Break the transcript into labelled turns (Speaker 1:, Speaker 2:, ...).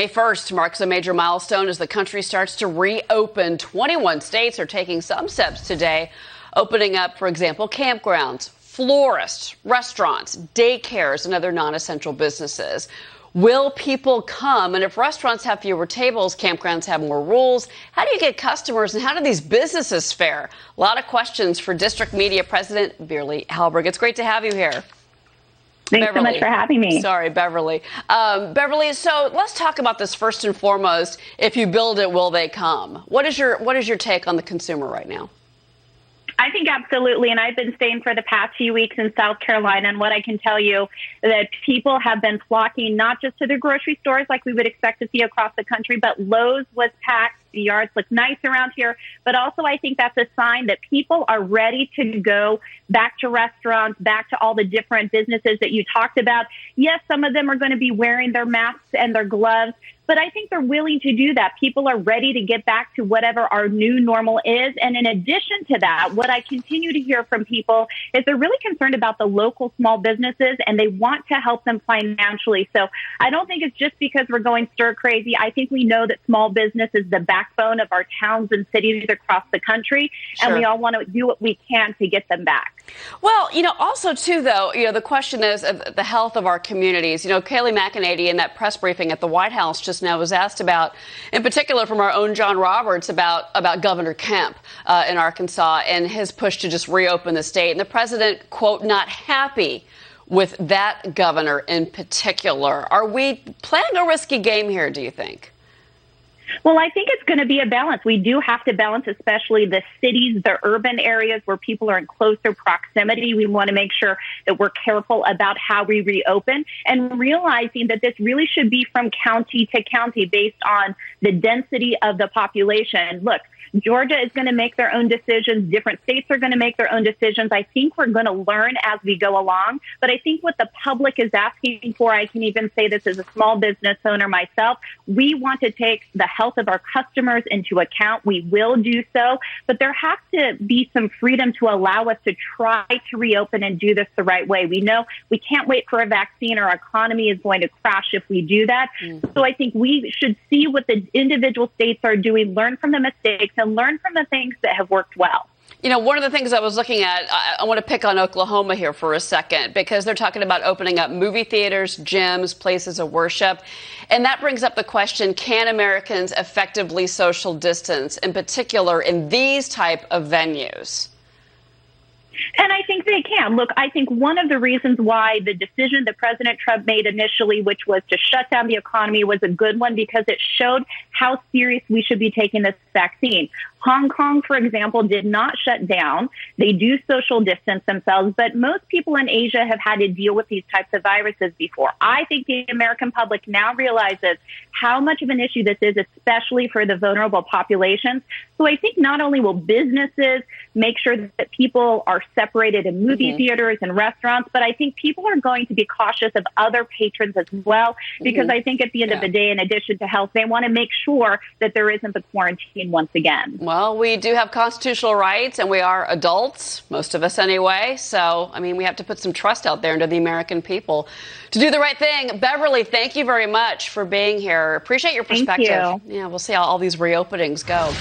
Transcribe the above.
Speaker 1: May 1st marks a major milestone as the country starts to reopen. 21 states are taking some steps today, opening up, for example, campgrounds, florists, restaurants, daycares, and other non-essential businesses. Will people come? And if restaurants have fewer tables, campgrounds have more rules. How do you get customers, and how do these businesses fare? A lot of questions for District Media President Beverly Hallberg. It's great to have you here.
Speaker 2: Thanks
Speaker 1: Beverly.
Speaker 2: so much for having me.
Speaker 1: Sorry, Beverly. Beverly, so let's talk about this first and foremost. If you build it, will they come? What is your take on the consumer right now?
Speaker 2: I think absolutely, and I've been staying for the past few weeks in South Carolina, and what I can tell you that people have been flocking not just to the grocery stores like we would expect to see across the country, but Lowe's was packed. The yards look nice around here, but also I think that's a sign that people are ready to go back to restaurants, back to all the different businesses that you talked about. Yes, some of them are going to be wearing their masks and their gloves, but I think they're willing to do that. People are ready to get back to whatever our new normal is. And in addition to that, what I continue to hear from people is they're really concerned about the local small businesses and they want to help them financially. So I don't think it's just because we're going stir crazy. I think we know that small business is the backbone of our towns and cities across the country. Sure. And we all want to do what we can to get them back.
Speaker 1: Well, also, too, though, the question is the health of our communities. Kayleigh McEnany in that press briefing at the White House just now was asked about, in particular from our own John Roberts, about Governor Kemp in Arkansas and his push to just reopen the state. And the president, quote, not happy with that governor in particular. Are we playing a risky game here, do you think?
Speaker 2: Well, I think it's going to be a balance. We do have to balance, especially the cities, the urban areas where people are in closer proximity. We want to make sure that we're careful about how we reopen and realizing that this really should be from county to county based on the density of the population. Look, Georgia is going to make their own decisions. Different states are going to make their own decisions. I think we're going to learn as we go along. But I think what the public is asking for, I can even say this as a small business owner myself, we want to take the health of our customers into account. We will do so. But there has to be some freedom to allow us to try to reopen and do this the right way. We know we can't wait for a vaccine. Our economy is going to crash if we do that. So I think we should see what the individual states are doing, learn from the mistakes, and learn from the things that have worked well.
Speaker 1: One of the things I was looking at, I want to pick on Oklahoma here for a second, because they're talking about opening up movie theaters, gyms, places of worship. And that brings up the question, can Americans effectively social distance, in particular in these type of venues?
Speaker 2: And I think they can. Look, I think one of the reasons why the decision that President Trump made initially, which was to shut down the economy, was a good one because it showed how serious we should be taking this vaccine. Hong Kong, for example, did not shut down. They do social distance themselves, but most people in Asia have had to deal with these types of viruses before. I think the American public now realizes how much of an issue this is, especially for the vulnerable populations. So I think not only will businesses make sure that people are separated in movie theaters and restaurants, but I think people are going to be cautious of other patrons as well, because I think at the end of the day, in addition to health, they want to make sure that there isn't the quarantine once again.
Speaker 1: Well, we do have constitutional rights, and we are adults, most of us anyway. So, we have to put some trust out there into the American people to do the right thing. Beverly, thank you very much for being here. Appreciate your perspective.
Speaker 2: Thank you.
Speaker 1: Yeah, we'll see how all these reopenings go.